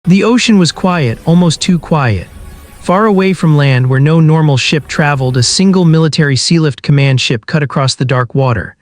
The ocean was quiet, almost too quiet. Far away from land where no normal ship traveled, a single military sealift command ship cut across the dark water.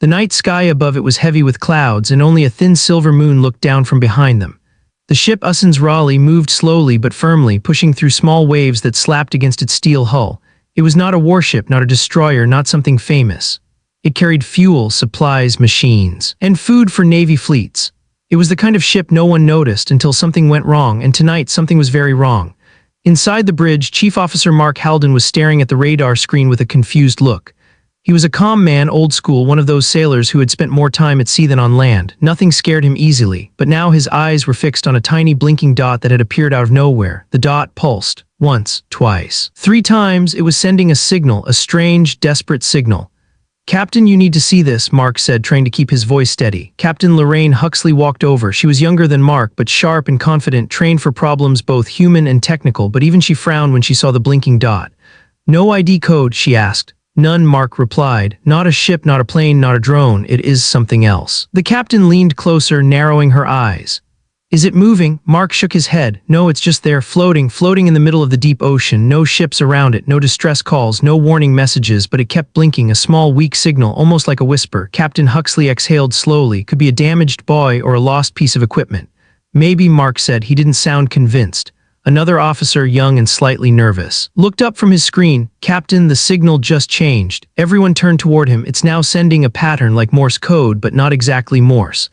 The night sky above it was heavy with clouds, and only a thin silver moon looked down from behind them. The ship Ussens Raleigh moved slowly but firmly, pushing through small waves that slapped against its steel hull. It was not a warship, not a destroyer, not something famous. It carried fuel, supplies, machines, and food for Navy fleets. It was the kind of ship no one noticed until something went wrong, and tonight something was very wrong. Inside the bridge, Chief Officer Mark Halden was staring at the radar screen with a confused look. He was a calm man, old school, one of those sailors who had spent more time at sea than on land. Nothing scared him easily, but now his eyes were fixed on a tiny blinking dot that had appeared out of nowhere. The dot pulsed. Once, twice, 3 times. It was sending a signal, a strange, desperate signal. "Captain, you need to see this," Mark said, trying to keep his voice steady. Captain Lorraine Huxley walked over. She was younger than Mark, but sharp and confident, trained for problems both human and technical, but even she frowned when she saw the blinking dot. "No ID code?" she asked. "None," Mark replied. "Not a ship, not a plane, not a drone. It is something else." The captain leaned closer, narrowing her eyes. "Is it moving?" Mark shook his head. "No, it's just there, floating in the middle of the deep ocean. No ships around it, no distress calls, no warning messages, but it kept blinking, a small, weak signal, almost like a whisper." Captain Huxley exhaled slowly. "Could be a damaged buoy or a lost piece of equipment." "Maybe," Mark said. He didn't sound convinced. Another officer, young and slightly nervous, looked up from his screen. "Captain, the signal just changed." Everyone turned toward him. "It's now sending a pattern like Morse code, but not exactly Morse."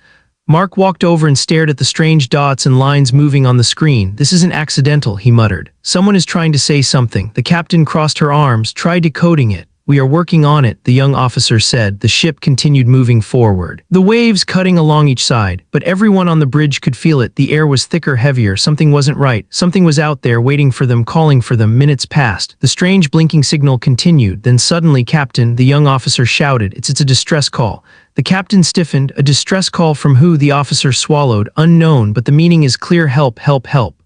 Mark walked over and stared at the strange dots and lines moving on the screen. "This isn't accidental," he muttered. "Someone is trying to say something." The captain crossed her arms. "Try decoding it." "We are working on it," the young officer said. The ship continued moving forward, the waves cutting along each side, but everyone on the bridge could feel it. The air was thicker, heavier. Something wasn't right. Something was out there, waiting for them, calling for them. Minutes passed. The strange blinking signal continued. Then suddenly, "Captain," the young officer shouted. It's a distress call." The captain stiffened. "A distress call from who?" The officer swallowed. "Unknown, but the meaning is clear. Help, help, help."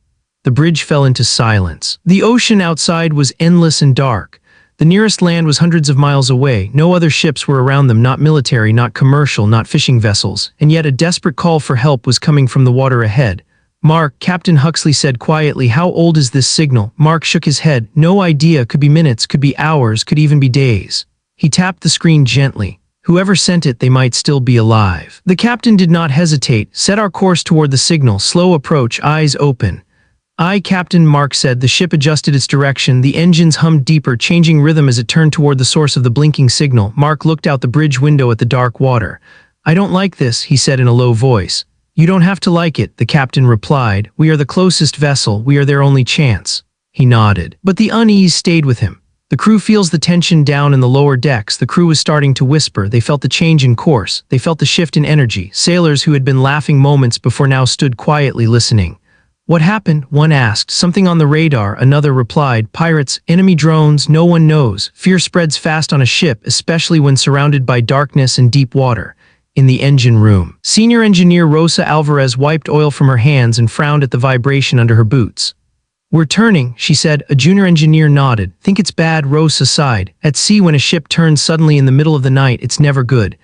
The bridge fell into silence. The ocean outside was endless and dark. The nearest land was hundreds of miles away. No other ships were around them, not military, not commercial, not fishing vessels. And yet a desperate call for help was coming from the water ahead. "Mark," Captain Huxley said quietly, "how old is this signal?" Mark shook his head. "No idea. Could be minutes, could be hours, could even be days." He tapped the screen gently. "Whoever sent it, they might still be alive." The captain did not hesitate. "Set our course toward the signal. Slow approach, eyes open." "Aye, Captain," Mark said. The ship adjusted its direction. The engines hummed deeper, changing rhythm as it turned toward the source of the blinking signal. Mark looked out the bridge window at the dark water. "I don't like this," he said in a low voice. "You don't have to like it," the captain replied. "We are the closest vessel. We are their only chance." He nodded. But the unease stayed with him. "The crew feels the tension down in the lower decks." The crew was starting to whisper. They felt the change in course. They felt the shift in energy. Sailors who had been laughing moments before now stood quietly listening. "What happened?" one asked. "Something on the radar," another replied. "Pirates, enemy drones, no one knows." Fear spreads fast on a ship, especially when surrounded by darkness and deep water. In the engine room, Senior Engineer Rosa Alvarez wiped oil from her hands and frowned at the vibration under her boots. "We're turning," she said. A junior engineer nodded. "Think it's bad?" Rosa sighed. "At sea, when a ship turns suddenly in the middle of the night, it's never good."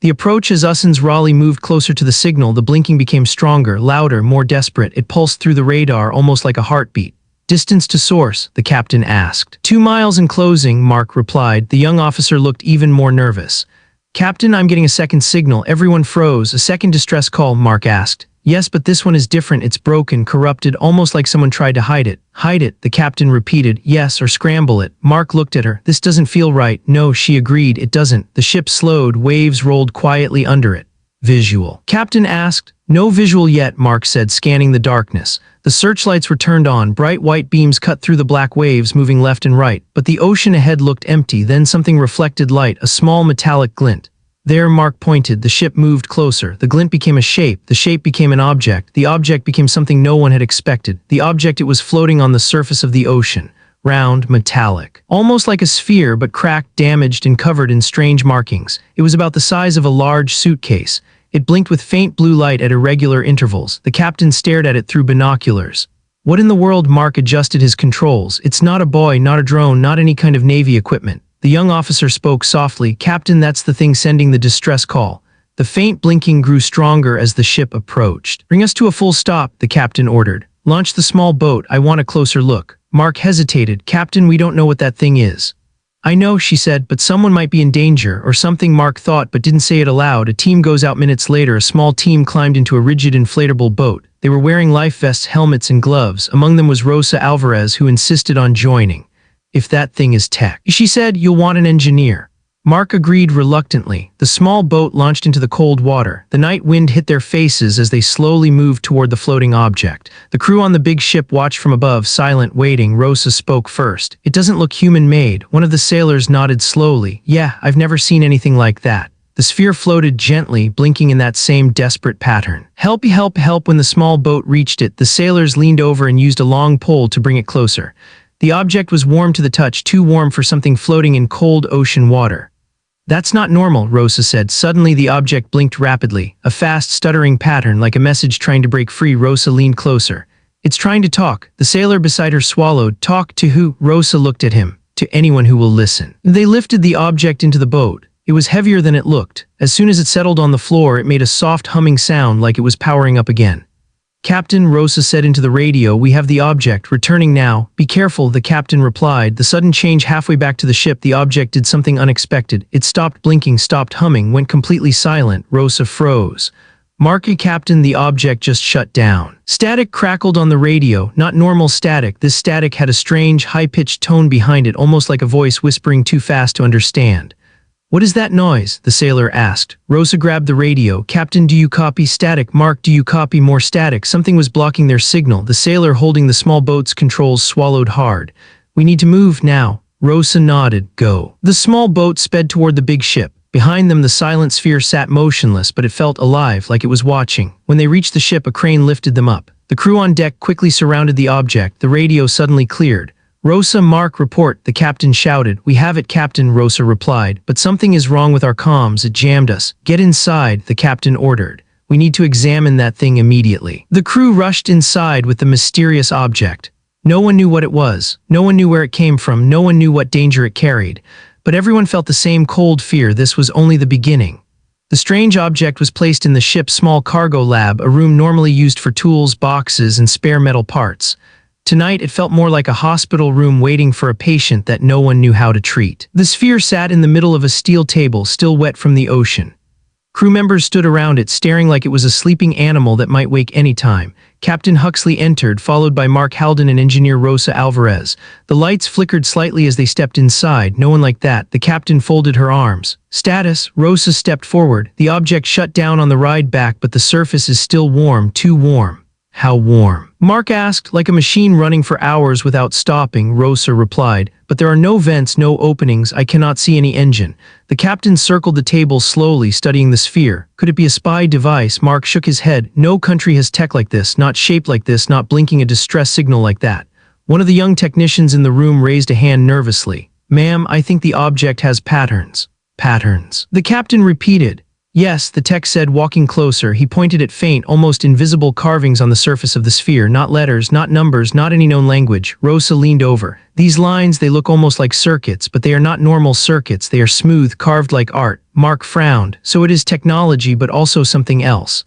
The approach as Ussens Raleigh moved closer to the signal, the blinking became stronger, louder, more desperate. It pulsed through the radar, almost like a heartbeat. "Distance to source?" the captain asked. 2 miles and closing," Mark replied. The young officer looked even more nervous. "Captain, I'm getting a second signal." Everyone froze. "A second distress call?" Mark asked. "Yes, but this one is different. It's broken, corrupted, almost like someone tried to hide it." "Hide it?" the captain repeated. "Yes, or scramble it." Mark looked at her. "This doesn't feel right." "No," she agreed, "it doesn't." The ship slowed. Waves rolled quietly under it. "Visual?" Captain asked. "No visual yet," Mark said, scanning the darkness. The searchlights were turned on. Bright white beams cut through the black waves, moving left and right. But the ocean ahead looked empty. Then something reflected light, a small metallic glint. There, Mark pointed. The ship moved closer. The glint became a shape. The shape became an object. The object became something no one had expected. The object, it was floating on the surface of the ocean. Round, metallic. Almost like a sphere, but cracked, damaged, and covered in strange markings. It was about the size of a large suitcase. It blinked with faint blue light at irregular intervals. The captain stared at it through binoculars. "What in the world?" Mark adjusted his controls. "It's not a buoy, not a drone, not any kind of Navy equipment." The young officer spoke softly. "Captain, that's the thing sending the distress call." The faint blinking grew stronger as the ship approached. "Bring us to a full stop," the captain ordered. Launch the small boat, I want a closer look. Mark hesitated. Captain, we don't know what that thing is. I know, she said, but someone might be in danger, or something. Mark thought but didn't say it aloud. A team goes out. Minutes later, a small team climbed into a rigid inflatable boat. They were wearing life vests, helmets, and gloves. Among them was Rosa Alvarez, who insisted on joining. If that thing is tech, she said, you'll want an engineer. Mark agreed reluctantly. The small boat launched into the cold water. The night wind hit their faces as they slowly moved toward the floating object. The crew on the big ship watched from above, silent, waiting. Rosa spoke first. It doesn't look human-made. One of the sailors nodded slowly. Yeah, I've never seen anything like that. The sphere floated gently, blinking in that same desperate pattern. Help, help, help. When the small boat reached it, the sailors leaned over and used a long pole to bring it closer. The object was warm to the touch, too warm for something floating in cold ocean water. That's not normal, Rosa said. Suddenly the object blinked rapidly, a fast, stuttering pattern like a message trying to break free. Rosa leaned closer. It's trying to talk. The sailor beside her swallowed. Talk to who? Rosa looked at him. To anyone who will listen. They lifted the object into the boat. It was heavier than it looked. As soon as it settled on the floor, it made a soft humming sound like it was powering up again. Captain, Rosa said into the radio, we have the object, returning now. Be careful, the captain replied. The sudden change halfway back to the ship, the object did something unexpected. It stopped blinking, stopped humming, went completely silent. Rosa froze. Marky Captain, the object just shut down. Static crackled on the radio, not normal static. This static had a strange, high-pitched tone behind it, almost like a voice whispering too fast to understand. What is that noise? The sailor asked. Rosa grabbed the radio. Captain, do you copy? Static. Mark, do you copy? More static. Something was blocking their signal. The sailor holding the small boat's controls swallowed hard. We need to move now. Rosa nodded. Go. The small boat sped toward the big ship. Behind them, the silent sphere sat motionless, but it felt alive, like it was watching. When they reached the ship, a crane lifted them up. The crew on deck quickly surrounded the object. The radio suddenly cleared. Rosa, Mark, report, the captain shouted. We have it, Captain, Rosa replied. But something is wrong with our comms, it jammed us. Get inside, the captain ordered. We need to examine that thing immediately. The crew rushed inside with the mysterious object. No one knew what it was. No one knew where it came from. No one knew what danger it carried. But everyone felt the same cold fear. This was only the beginning. The strange object was placed in the ship's small cargo lab, a room normally used for tools, boxes, and spare metal parts. Tonight, it felt more like a hospital room waiting for a patient that no one knew how to treat. The sphere sat in the middle of a steel table, still wet from the ocean. Crew members stood around it, staring like it was a sleeping animal that might wake any time. Captain Huxley entered, followed by Mark Halden and engineer Rosa Alvarez. The lights flickered slightly as they stepped inside. No one like that. The captain folded her arms. Status, Rosa stepped forward. The object shut down on the ride back, but the surface is still warm, too warm. How warm? Mark asked. Like a machine running for hours without stopping, Rosa replied. But there are no vents, no openings. I cannot see any engine. The captain circled the table slowly, studying the sphere. Could it be a spy device? Mark shook his head. No country has tech like this, not shaped like this, not blinking a distress signal like that. One of the young technicians in the room raised a hand nervously. Ma'am, I think the object has patterns. Patterns. The captain repeated. Yes, the tech said, walking closer. He pointed at faint, almost invisible carvings on the surface of the sphere. Not letters, not numbers, not any known language. Rosa leaned over. These lines, they look almost like circuits, but they are not normal circuits. They are smooth, carved like art. Mark frowned. So it is technology, but also something else.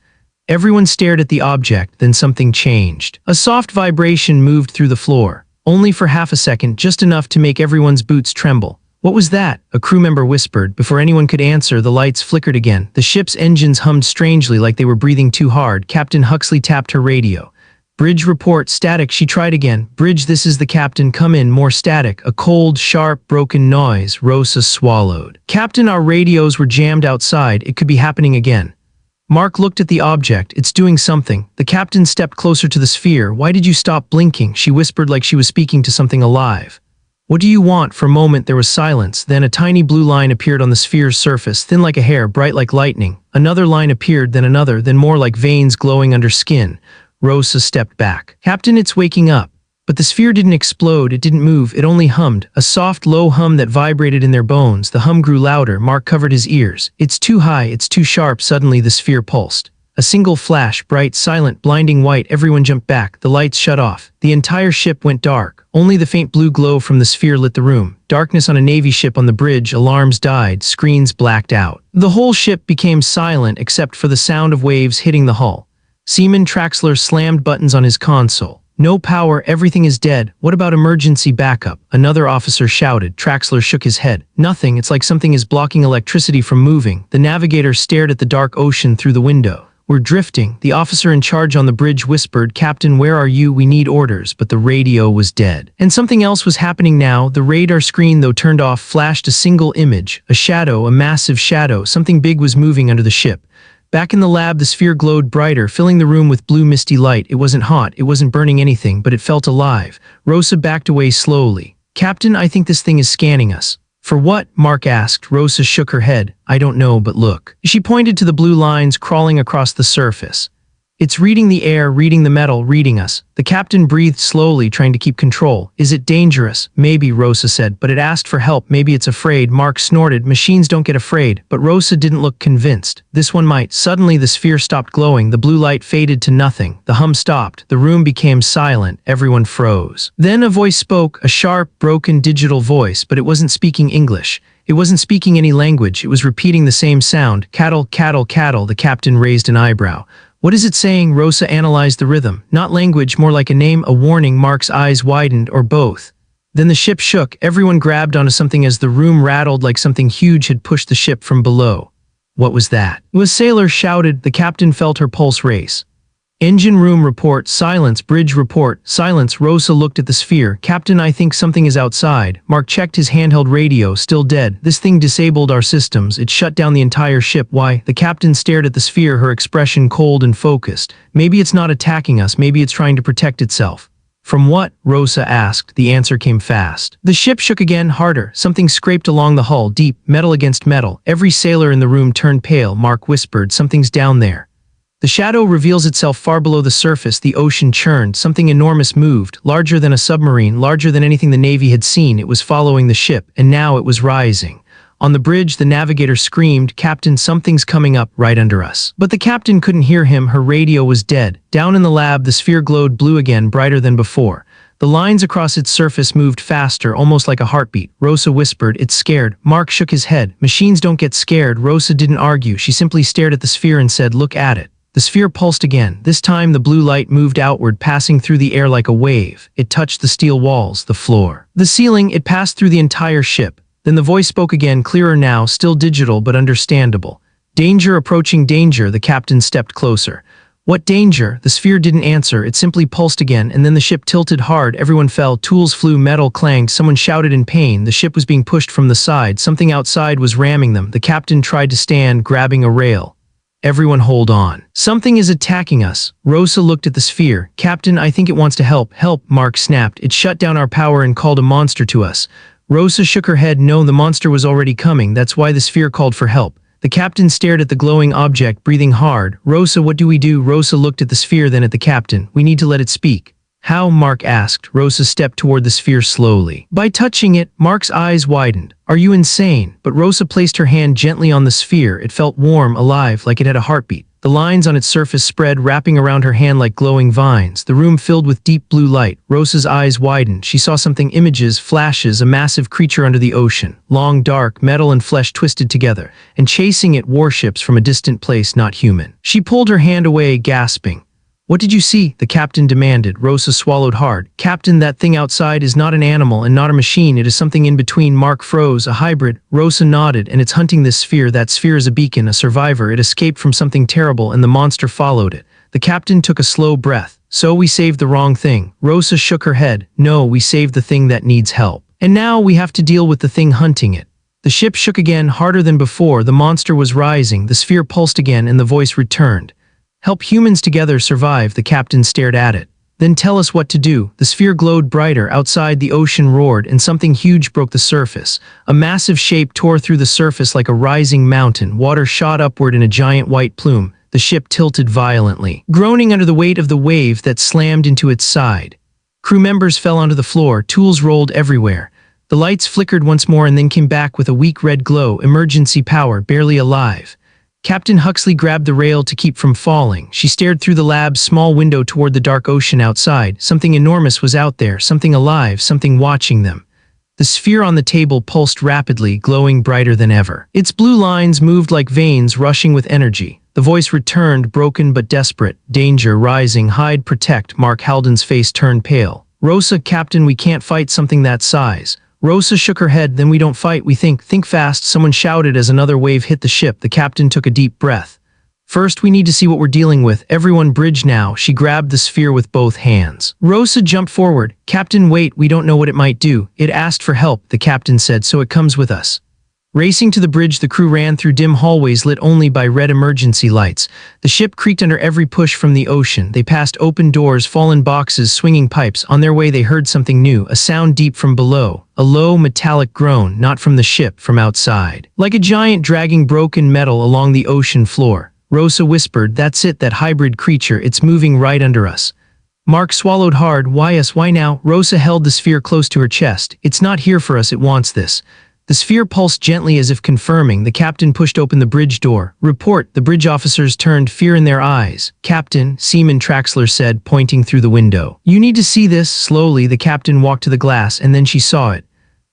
Everyone stared at the object, then something changed. A soft vibration moved through the floor. Only for half a second, just enough to make everyone's boots tremble. What was that? A crew member whispered. Before anyone could answer, the lights flickered again. The ship's engines hummed strangely like they were breathing too hard. Captain Huxley tapped her radio. Bridge report, static. She tried again. Bridge, this is the captain. Come in, more static. A cold, sharp, broken noise. Rosa swallowed. Captain, our radios were jammed outside. It could be happening again. Mark looked at the object. It's doing something. The captain stepped closer to the sphere. Why did you stop blinking? She whispered like she was speaking to something alive. What do you want? For a moment there was silence, then a tiny blue line appeared on the sphere's surface, thin like a hair, bright like lightning. Another line appeared, then another, then more like veins glowing under skin. Rosa stepped back. Captain, it's waking up. But the sphere didn't explode, it didn't move, it only hummed. A soft, low hum that vibrated in their bones. The hum grew louder. Mark covered his ears. It's too high, it's too sharp. Suddenly the sphere pulsed. A single flash, bright, silent, blinding white. Everyone jumped back. The lights shut off. The entire ship went dark. Only the faint blue glow from the sphere lit the room. Darkness on a Navy ship on the bridge. Alarms died. Screens blacked out. The whole ship became silent except for the sound of waves hitting the hull. Seaman Traxler slammed buttons on his console. No power, everything is dead. What about emergency backup? Another officer shouted. Traxler shook his head. Nothing, it's like something is blocking electricity from moving. The navigator stared at the dark ocean through the window. We're drifting. The officer in charge on the bridge whispered, Captain, where are you? We need orders. But the radio was dead. And something else was happening now. The radar screen, though turned off, flashed a single image. A shadow, a massive shadow. Something big was moving under the ship. Back in the lab, the sphere glowed brighter, filling the room with blue misty light. It wasn't hot, it wasn't burning anything, but it felt alive. Rosa backed away slowly. Captain, I think this thing is scanning us. For what? Mark asked. Rosa shook her head. I don't know, but look. She pointed to the blue lines crawling across the surface. It's reading the air, reading the metal, reading us. The captain breathed slowly, trying to keep control. Is it dangerous? Maybe, Rosa said, but it asked for help. Maybe it's afraid. Mark snorted. Machines don't get afraid. But Rosa didn't look convinced. This one might. Suddenly the sphere stopped glowing. The blue light faded to nothing. The hum stopped. The room became silent. Everyone froze. Then a voice spoke, a sharp, broken digital voice, but it wasn't speaking English. It wasn't speaking any language. It was repeating the same sound. Cattle, cattle, cattle. The captain raised an eyebrow. What is it saying? Rosa analyzed the rhythm. Not language, more like a name, a warning. Mark's eyes widened, or both. Then the ship shook. Everyone grabbed onto something as the room rattled like something huge had pushed the ship from below. What was that? A sailor shouted. The captain felt her pulse race. Engine room report, silence. Bridge report, silence. Rosa looked at the sphere. Captain, I think something is outside. Mark checked his handheld radio, still dead. This thing disabled our systems. It shut down the entire ship. Why? The captain stared at the sphere, her expression cold and focused. Maybe it's not attacking us. Maybe it's trying to protect itself. From what? Rosa asked. The answer came fast. The ship shook again, harder. Something scraped along the hull, deep, metal against metal. Every sailor in the room turned pale. Mark whispered, something's down there. The shadow reveals itself far below the surface. The ocean churned. Something enormous moved, larger than a submarine, larger than anything the Navy had seen. It was following the ship, and now it was rising. On the bridge, the navigator screamed, Captain, something's coming up right under us. But the captain couldn't hear him. Her radio was dead. Down in the lab, the sphere glowed blue again, brighter than before. The lines across its surface moved faster, almost like a heartbeat. Rosa whispered, it's scared. Mark shook his head. Machines don't get scared. Rosa didn't argue. She simply stared at the sphere and said, look at it. The sphere pulsed again. This time the blue light moved outward, passing through the air like a wave. It touched the steel walls, the floor, the ceiling. It passed through the entire ship. Then the voice spoke again, clearer now, still digital but understandable. Danger approaching, danger. The captain stepped closer. What danger? The sphere didn't answer. It simply pulsed again, and then the ship tilted hard. Everyone fell. Tools flew, metal clanged. Someone shouted in pain. The ship was being pushed from the side. Something outside was ramming them. The captain tried to stand, grabbing a rail. Everyone hold on. Something is attacking us. Rosa looked at the sphere. Captain, I think it wants to help. Help, Mark snapped. It shut down our power and called a monster to us. Rosa shook her head. No, the monster was already coming. That's why the sphere called for help. The captain stared at the glowing object, breathing hard. Rosa, what do we do? Rosa looked at the sphere, then at the captain. We need to let it speak. How? Mark asked. Rosa stepped toward the sphere slowly. By touching it, Mark's eyes widened. Are you insane? But Rosa placed her hand gently on the sphere. It felt warm, alive, like it had a heartbeat. The lines on its surface spread, wrapping around her hand like glowing vines. The room filled with deep blue light. Rosa's eyes widened. She saw something, images, flashes, a massive creature under the ocean. Long, dark, metal and flesh twisted together. And chasing it, warships from a distant place, not human. She pulled her hand away, gasping. What did you see? The captain demanded. Rosa swallowed hard. Captain, that thing outside is not an animal and not a machine. It is something in between. Mark froze. A hybrid. Rosa nodded. And it's hunting this sphere. That sphere is a beacon, a survivor. It escaped from something terrible and the monster followed it. The captain took a slow breath. So we saved the wrong thing. Rosa shook her head. No, we saved the thing that needs help. And now we have to deal with the thing hunting it. The ship shook again, harder than before. The monster was rising. The sphere pulsed again and the voice returned. Help humans together survive. The captain stared at it. Then tell us what to do. The sphere glowed brighter. Outside, the ocean roared, and something huge broke the surface. A massive shape tore through the surface like a rising mountain. Water shot upward in a giant white plume. The ship tilted violently, groaning under the weight of the wave that slammed into its side. Crew members fell onto the floor. Tools rolled everywhere. The lights flickered once more and then came back with a weak red glow. Emergency power, barely alive. Captain Huxley grabbed the rail to keep from falling. She stared through the lab's small window toward the dark ocean outside. Something enormous was out there, something alive, something watching them. The sphere on the table pulsed rapidly, glowing brighter than ever. Its blue lines moved like veins rushing with energy. The voice returned, broken but desperate. Danger, rising, hide, protect. Mark Halden's face turned pale. Rosa, Captain, we can't fight something that size. Rosa shook her head. Then we don't fight, we think. Think fast, someone shouted as another wave hit the ship. The captain took a deep breath. First, we need to see what we're dealing with. Everyone bridge now. She grabbed the sphere with both hands. Rosa jumped forward. Captain, wait, we don't know what it might do. It asked for help, the captain said, so it comes with us. Racing to the bridge, the crew ran through dim hallways lit only by red emergency lights. The ship creaked under every push from the ocean. They passed open doors, fallen boxes, swinging pipes. On their way, they heard something new, a sound deep from below. A low, metallic groan, not from the ship, from outside. Like a giant dragging broken metal along the ocean floor. Rosa whispered, that's it, that hybrid creature, it's moving right under us. Mark swallowed hard. Why us, why now? Rosa held the sphere close to her chest. It's not here for us, it wants this. The sphere pulsed gently as if confirming. The captain pushed open the bridge door. Report. The bridge officers turned, fear in their eyes. Captain, Seaman Traxler said, pointing through the window. You need to see this. Slowly, the captain walked to the glass, and then she saw it.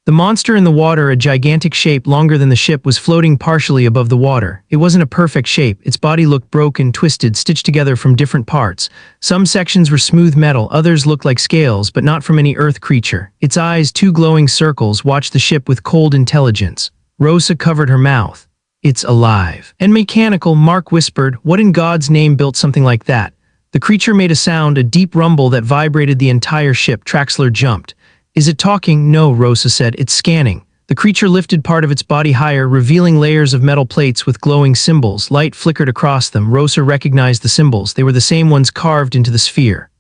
The monster in the water, a gigantic shape longer than the ship, was floating partially above the water. It wasn't a perfect shape. Its body looked broken, twisted, stitched together from different parts. Some sections were smooth metal, others looked like scales, but not from any earth creature. Its eyes, two glowing circles, watched the ship with cold intelligence. Rosa covered her mouth. It's alive. And mechanical, Mark whispered. What in God's name built something like that? The creature made a sound, a deep rumble that vibrated the entire ship. Traxler jumped. Is it talking? No, Rosa said. It's scanning. The creature lifted part of its body higher, revealing layers of metal plates with glowing symbols. Light flickered across them. Rosa recognized the symbols. They were the same ones carved into the sphere.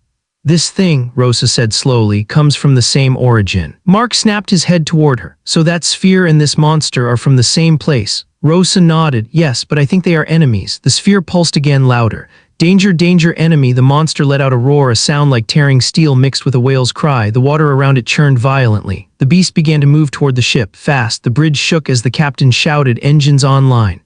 This thing, Rosa said slowly, comes from the same origin. Mark snapped his head toward her. So that sphere and this monster are from the same place. Rosa nodded. Yes, but I think they are enemies. The sphere pulsed again, louder. Danger, danger, enemy. The monster let out a roar, a sound like tearing steel mixed with a whale's cry. The water around it churned violently. The beast began to move toward the ship, fast. The bridge shook as the captain shouted, engines online.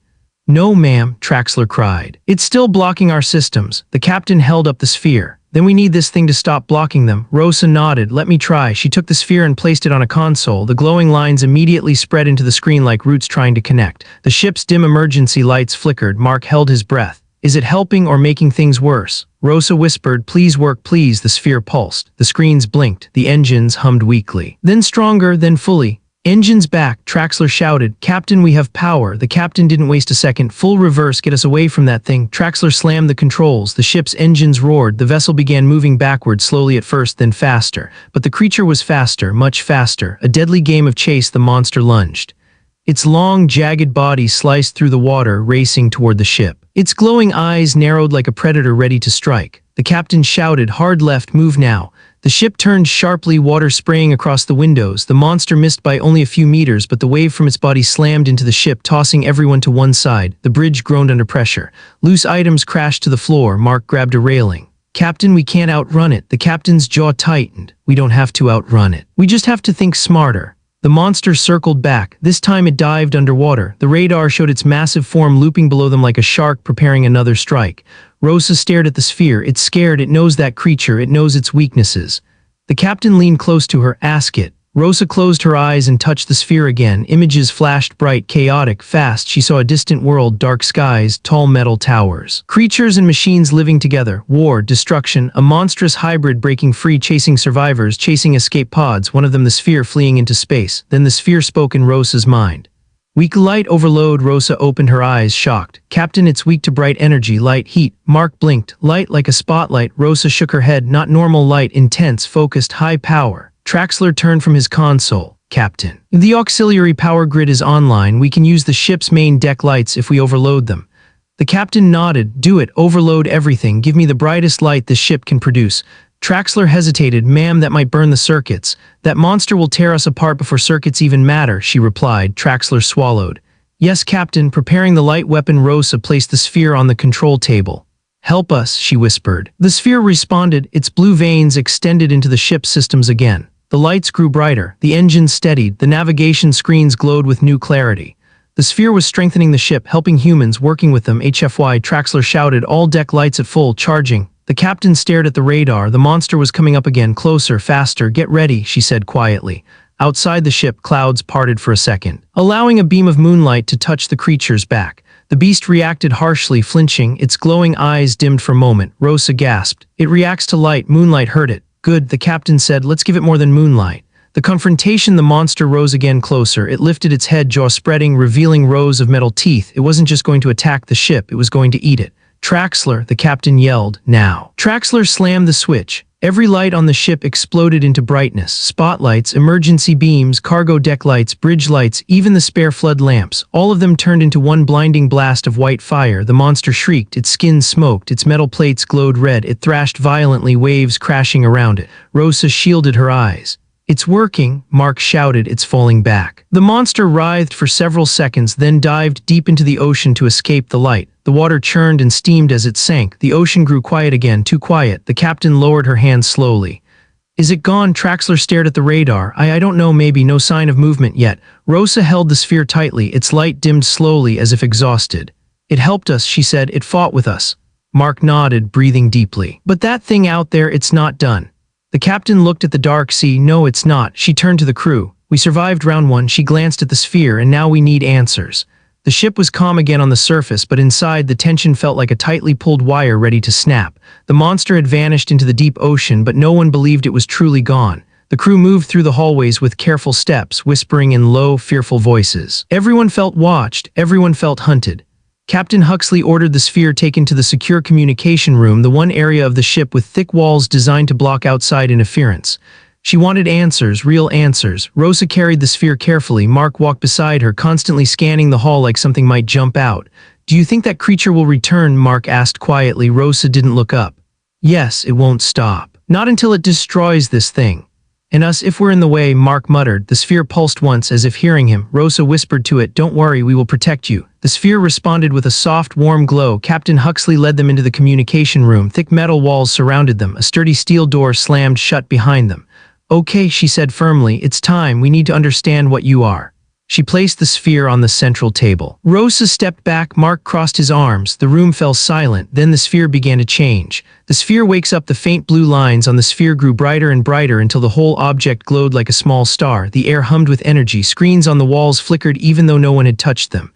No, ma'am, Traxler cried. It's still blocking our systems. The captain held up the sphere. Then we need this thing to stop blocking them. Rosa nodded. Let me try. She took the sphere and placed it on a console. The glowing lines immediately spread into the screen like roots trying to connect. The ship's dim emergency lights flickered. Mark held his breath. Is it helping or making things worse? Rosa whispered, please work, please. The sphere pulsed. The screens blinked. The engines hummed weakly. Then stronger, then fully. Engines back, Traxler shouted. Captain, we have power. The captain didn't waste a second. Full reverse, get us away from that thing. Traxler slammed the controls. The ship's engines roared. The vessel began moving backward, slowly at first, then faster. But the creature was faster, much faster. A deadly game of chase, the monster lunged. Its long, jagged body sliced through the water, racing toward the ship. Its glowing eyes narrowed like a predator ready to strike. The captain shouted, hard left, move now. The ship turned sharply, water spraying across the windows. The monster missed by only a few meters, but the wave from its body slammed into the ship, tossing everyone to one side. The bridge groaned under pressure. Loose items crashed to the floor. Mark grabbed a railing. Captain, we can't outrun it. The captain's jaw tightened. We don't have to outrun it. We just have to think smarter. The monster circled back. This time it dived underwater. The radar showed its massive form looping below them like a shark preparing another strike. Rosa stared at the sphere. It's scared. It knows that creature. It knows its weaknesses. The captain leaned close to her. Ask it. Rosa closed her eyes and touched the sphere again. Images flashed bright, chaotic, fast. She saw a distant world, dark skies, tall metal towers. Creatures and machines living together. War, destruction, a monstrous hybrid breaking free, chasing survivors, chasing escape pods, one of them the sphere fleeing into space. Then the sphere spoke in Rosa's mind. Weak light overload. Rosa opened her eyes, shocked. Captain, it's weak to bright energy, light, heat. Mark blinked. Light like a spotlight. Rosa shook her head. Not normal light, intense, focused, high power. Traxler turned from his console. Captain, the auxiliary power grid is online. We can use the ship's main deck lights if we overload them. The captain nodded. Do it. Overload everything. Give me the brightest light the ship can produce. Traxler hesitated. Ma'am, that might burn the circuits. That monster will tear us apart before circuits even matter, she replied. Traxler swallowed. Yes, Captain. Preparing the light weapon. Rosa placed the sphere on the control table. Help us, she whispered. The sphere responded. Its blue veins extended into the ship's systems again. The lights grew brighter, the engines steadied, the navigation screens glowed with new clarity. The sphere was strengthening the ship, helping humans, working with them. HFY, Traxler shouted, all deck lights at full, charging. The captain stared at the radar. The monster was coming up again, closer, faster. Get ready, she said quietly. Outside the ship, clouds parted for a second, allowing a beam of moonlight to touch the creature's back. The beast reacted harshly, flinching, its glowing eyes dimmed for a moment. Rosa gasped. It reacts to light. Moonlight heard it. Good, the captain said. Let's give it more than moonlight. The confrontation, the monster rose again closer. It lifted its head, jaw spreading, revealing rows of metal teeth. It wasn't just going to attack the ship, it was going to eat it. Traxler, the captain yelled, now. Traxler slammed the switch. Every light on the ship exploded into brightness. Spotlights, emergency beams, cargo deck lights, bridge lights, even the spare flood lamps. All of them turned into one blinding blast of white fire. The monster shrieked, its skin smoked, its metal plates glowed red. It thrashed violently, waves crashing around it. Rosa shielded her eyes. It's working, Mark shouted, it's falling back. The monster writhed for several seconds, then dived deep into the ocean to escape the light. The water churned and steamed as it sank. The ocean grew quiet again, too quiet. The captain lowered her hand slowly. Is it gone? Traxler stared at the radar. I don't know, maybe, no sign of movement yet. Rosa held the sphere tightly, its light dimmed slowly as if exhausted. It helped us, she said, it fought with us. Mark nodded, breathing deeply. But that thing out there, it's not done. The captain looked at the dark sea. No, it's not. She turned to the crew. We survived round one. She glanced at the sphere, and now we need answers. The ship was calm again on the surface, but inside the tension felt like a tightly pulled wire ready to snap. The monster had vanished into the deep ocean, but no one believed it was truly gone. The crew moved through the hallways with careful steps, whispering in low, fearful voices. Everyone felt watched. Everyone felt hunted. Captain Huxley ordered the sphere taken to the secure communication room, the one area of the ship with thick walls designed to block outside interference. She wanted answers, real answers. Rosa carried the sphere carefully. Mark walked beside her, constantly scanning the hall like something might jump out. Do you think that creature will return? Mark asked quietly. Rosa didn't look up. Yes, it won't stop. Not until it destroys this thing. And us if we're in the way, Mark muttered. The sphere pulsed once, as if hearing him. Rosa whispered to it, don't worry, we will protect you. The sphere responded with a soft, warm glow. Captain Huxley led them into the communication room. Thick metal walls surrounded them. A sturdy steel door slammed shut behind them. Okay, she said firmly, it's time. We need to understand what you are. She placed the sphere on the central table. Rosa stepped back. Mark crossed his arms. The room fell silent. Then the sphere began to change. The sphere wakes up. The faint blue lines on the sphere grew brighter and brighter until the whole object glowed like a small star. The air hummed with energy. Screens on the walls flickered even though no one had touched them.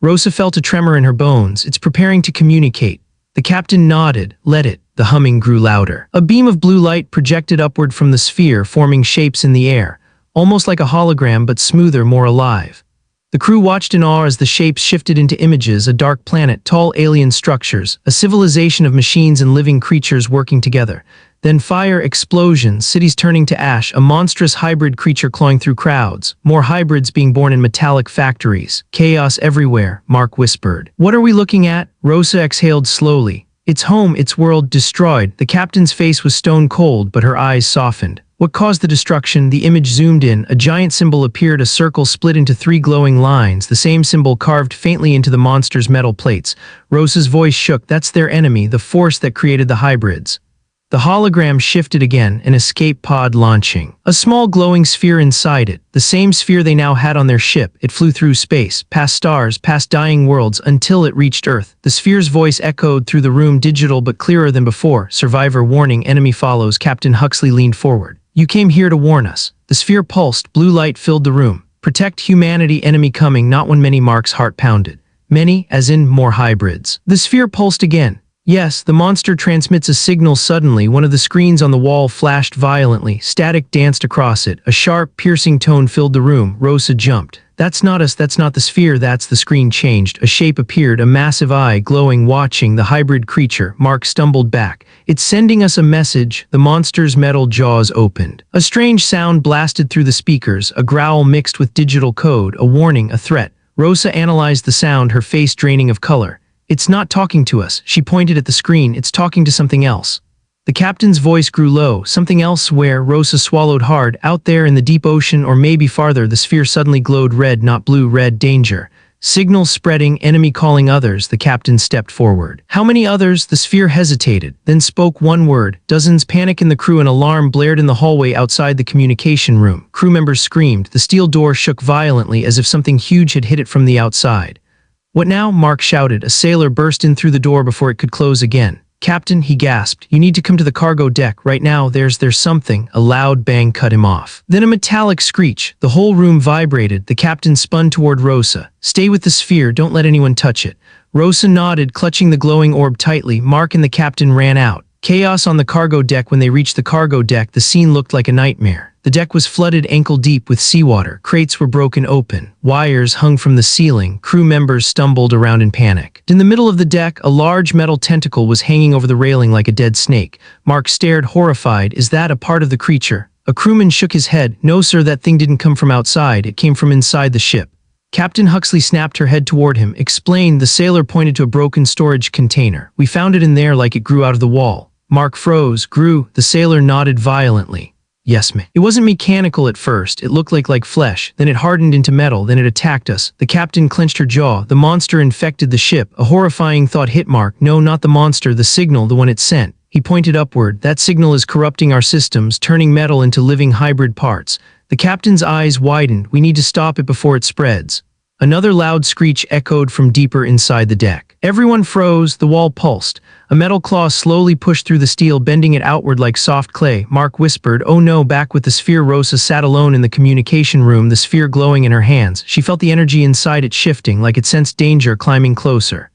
Rosa felt a tremor in her bones. It's preparing to communicate. The captain nodded. Let it. The humming grew louder. A beam of blue light projected upward from the sphere, forming shapes in the air. Almost like a hologram, but smoother, more alive. The crew watched in awe as the shapes shifted into images: a dark planet, tall alien structures, a civilization of machines and living creatures working together. Then fire, explosions, cities turning to ash, a monstrous hybrid creature clawing through crowds, more hybrids being born in metallic factories. Chaos everywhere, Mark whispered. What are we looking at? Rosa exhaled slowly. Its home, its world, destroyed. The captain's face was stone cold, but her eyes softened. What caused the destruction? The image zoomed in. A giant symbol appeared, a circle split into 3 glowing lines, the same symbol carved faintly into the monster's metal plates. Rosa's voice shook. That's their enemy, the force that created the hybrids. The hologram shifted again, an escape pod launching. A small glowing sphere inside it, the same sphere they now had on their ship. It flew through space, past stars, past dying worlds, until it reached Earth. The sphere's voice echoed through the room, digital but clearer than before. Survivor warning, enemy follows. Captain Huxley leaned forward. You came here to warn us. The sphere pulsed, blue light filled the room. Protect humanity, enemy coming. Not when many. Mark's heart pounded. Many, as in more hybrids. The sphere pulsed again. Yes, the monster transmits a signal. Suddenly, one of the screens on the wall flashed violently. Static danced across it. A sharp, piercing tone filled the room. Rosa jumped. That's not us, that's not the sphere, that's the screen changed. A shape appeared, a massive eye glowing, watching the hybrid creature. Mark stumbled back. It's sending us a message. The monster's metal jaws opened. A strange sound blasted through the speakers, a growl mixed with digital code, a warning, a threat. Rosa analyzed the sound, her face draining of color. It's not talking to us. She pointed at the screen. It's talking to something else. The captain's voice grew low. Something else where? Rosa swallowed hard. Out there in the deep ocean, or maybe farther. The sphere suddenly glowed red, not blue, red. Danger. Signal spreading, enemy calling others. The captain stepped forward. How many others? The sphere hesitated, then spoke one word. Dozens. Panic in the crew. An alarm blared in the hallway outside the communication room. Crew members screamed. The steel door shook violently as if something huge had hit it from the outside. What now? Mark shouted. A sailor burst in through the door before it could close again. "Captain," he gasped, "you need to come to the cargo deck right now. There's something." A loud bang cut him off. Then a metallic screech. The whole room vibrated. The captain spun toward Rosa. "Stay with the sphere. Don't let anyone touch it." Rosa nodded, clutching the glowing orb tightly. Mark and the captain ran out. Chaos on the cargo deck. When they reached the cargo deck, the scene looked like a nightmare. The deck was flooded ankle-deep with seawater. Crates were broken open. Wires hung from the ceiling. Crew members stumbled around in panic. In the middle of the deck, a large metal tentacle was hanging over the railing like a dead snake. Mark stared, horrified. "Is that a part of the creature?" A crewman shook his head. "No, sir, that thing didn't come from outside. It came from inside the ship." Captain Huxley snapped her head toward him. "Explain." The sailor pointed to a broken storage container. "We found it in there like it grew out of the wall." Mark froze. "Grew?" The sailor nodded violently. "Yes, ma'am. It wasn't mechanical at first. It looked like flesh. Then it hardened into metal. Then it attacked us." The captain clenched her jaw. "The monster infected the ship." A horrifying thought hit Mark. "No, not the monster. The signal, the one it sent." He pointed upward. "That signal is corrupting our systems, turning metal into living hybrid parts." The captain's eyes widened. "We need to stop it before it spreads." Another loud screech echoed from deeper inside the deck. Everyone froze. The wall pulsed. A metal claw slowly pushed through the steel, bending it outward like soft clay. Mark whispered, "Oh no." Back with the sphere, Rosa sat alone in the communication room, the sphere glowing in her hands. She felt the energy inside it shifting, like it sensed danger climbing closer.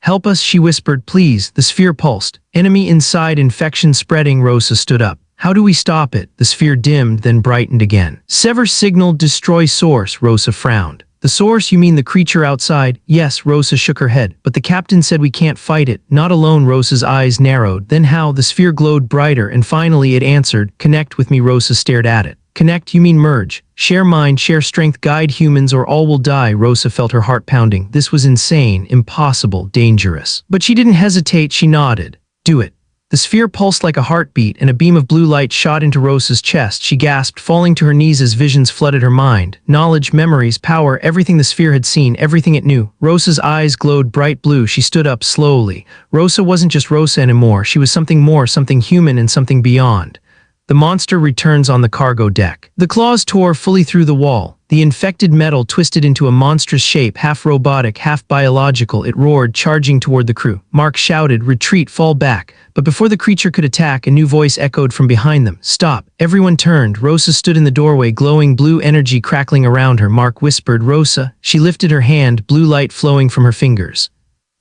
"Help us," she whispered. "Please." The sphere pulsed. "Enemy inside, infection spreading." Rosa stood up. "How do we stop it?" The sphere dimmed, then brightened again. "Sever signal, destroy source." Rosa frowned. "The source? You mean the creature outside?" "Yes." Rosa shook her head. "But the captain said we can't fight it." "Not alone." Rosa's eyes narrowed. "Then how?" The sphere glowed brighter, and finally it answered. "Connect with me." Rosa stared at it. "Connect? You mean merge? Share mind, share strength, guide humans, or all will die." Rosa felt her heart pounding. This was insane, impossible, dangerous. But she didn't hesitate. She nodded. "Do it." The sphere pulsed like a heartbeat, and a beam of blue light shot into Rosa's chest. She gasped, falling to her knees as visions flooded her mind. Knowledge, memories, power, everything the sphere had seen, everything it knew. Rosa's eyes glowed bright blue. She stood up slowly. Rosa wasn't just Rosa anymore. She was something more, something human and something beyond. The monster returns on the cargo deck. The claws tore fully through the wall. The infected metal twisted into a monstrous shape, half robotic, half biological. It roared, charging toward the crew. Mark shouted, "Retreat, fall back." But before the creature could attack, a new voice echoed from behind them. "Stop." Everyone turned. Rosa stood in the doorway, glowing blue energy crackling around her. Mark whispered, "Rosa." She lifted her hand, blue light flowing from her fingers.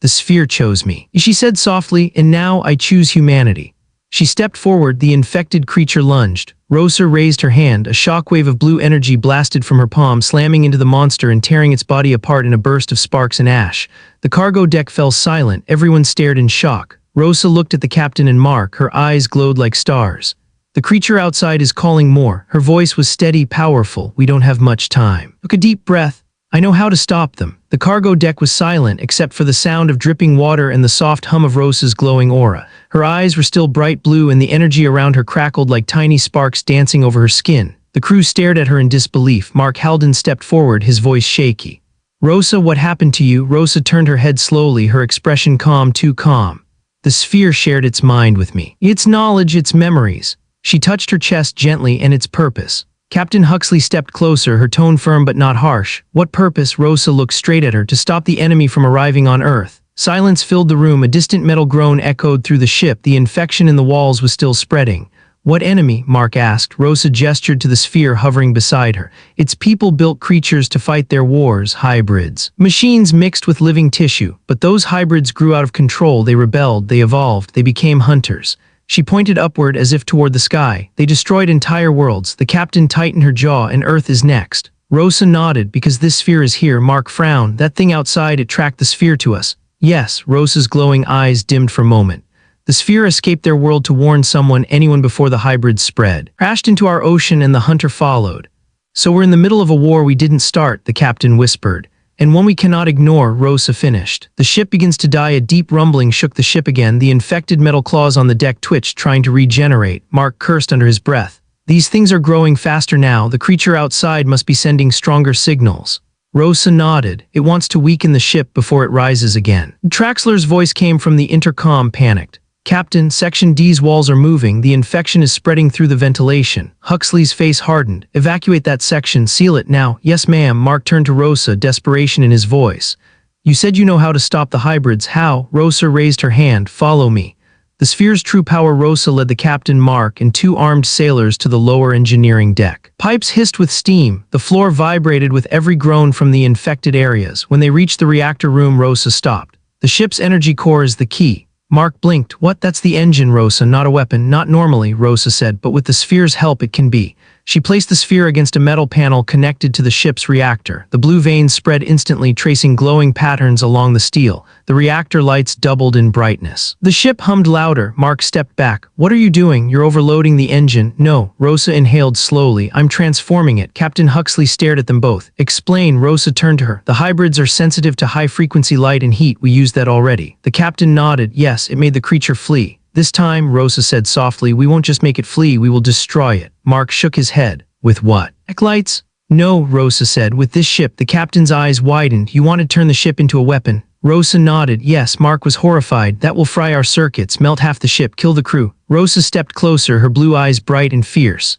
"The sphere chose me," she said softly, "and now I choose humanity." She stepped forward. The infected creature lunged. Rosa raised her hand. A shockwave of blue energy blasted from her palm, slamming into the monster and tearing its body apart in a burst of sparks and ash. The cargo deck fell silent. Everyone stared in shock. Rosa looked at the captain and Mark. Her eyes glowed like stars. "The creature outside is calling more." Her voice was steady, powerful. "We don't have much time." Took a deep breath. "I know how to stop them." The cargo deck was silent, except for the sound of dripping water and the soft hum of Rosa's glowing aura. Her eyes were still bright blue, and the energy around her crackled like tiny sparks dancing over her skin. The crew stared at her in disbelief. Mark Halden stepped forward, his voice shaky. "Rosa, what happened to you?" Rosa turned her head slowly, her expression calm, too calm. "The sphere shared its mind with me. Its knowledge, its memories." She touched her chest gently, "and its purpose." Captain Huxley stepped closer, her tone firm but not harsh. "What purpose?" Rosa looked straight at her. "To stop the enemy from arriving on Earth." Silence filled the room. A distant metal groan echoed through the ship. The infection in the walls was still spreading. "What enemy?" Mark asked. Rosa gestured to the sphere hovering beside her. "It's people-built creatures to fight their wars, hybrids. Machines mixed with living tissue. But those hybrids grew out of control. They rebelled, they evolved, they became hunters." She pointed upward as if toward the sky. "They destroyed entire worlds." The captain tightened her jaw. "And Earth is next." Rosa nodded. "Because this sphere is here." Mark frowned. "That thing outside, it tracked the sphere to us." "Yes." Rosa's glowing eyes dimmed for a moment. "The sphere escaped their world to warn someone, anyone before the hybrids spread. Crashed into our ocean and the hunter followed." "So we're in the middle of a war we didn't start," the captain whispered. "And one we cannot ignore," Rosa finished. "The ship begins to die." A deep rumbling shook the ship again. The infected metal claws on the deck twitched, trying to regenerate. Mark cursed under his breath. "These things are growing faster now. The creature outside must be sending stronger signals." Rosa nodded. "It wants to weaken the ship before it rises again." Traxler's voice came from the intercom, panicked. "Captain, Section D's walls are moving. The infection is spreading through the ventilation." Huxley's face hardened. "Evacuate that section. Seal it now." "Yes, ma'am." Mark turned to Rosa, desperation in his voice. "You said you know how to stop the hybrids. How?" Rosa raised her hand. "Follow me." The sphere's true power. Rosa led the captain, Mark, and 2 armed sailors to the lower engineering deck. Pipes hissed with steam. The floor vibrated with every groan from the infected areas. When they reached the reactor room, Rosa stopped. The ship's energy core is the key. Mark blinked. What? That's the engine, Rosa. Not a weapon. Not normally, Rosa said, but with the sphere's help it can be. She placed the sphere against a metal panel connected to the ship's reactor. The blue veins spread instantly, tracing glowing patterns along the steel. The reactor lights doubled in brightness. The ship hummed louder. Mark stepped back. What are you doing? You're overloading the engine. No, Rosa inhaled slowly. I'm transforming it. Captain Huxley stared at them both. Explain. Rosa turned to her. The hybrids are sensitive to high-frequency light and heat. We used that already. The captain nodded. Yes, it made the creature flee. This time, Rosa said softly, we won't just make it flee, we will destroy it. Mark shook his head. With what? Lights? No, Rosa said. With this ship. The captain's eyes widened. You want to turn the ship into a weapon? Rosa nodded. Yes. Mark was horrified. That will fry our circuits, melt half the ship, kill the crew. Rosa stepped closer, her blue eyes bright and fierce.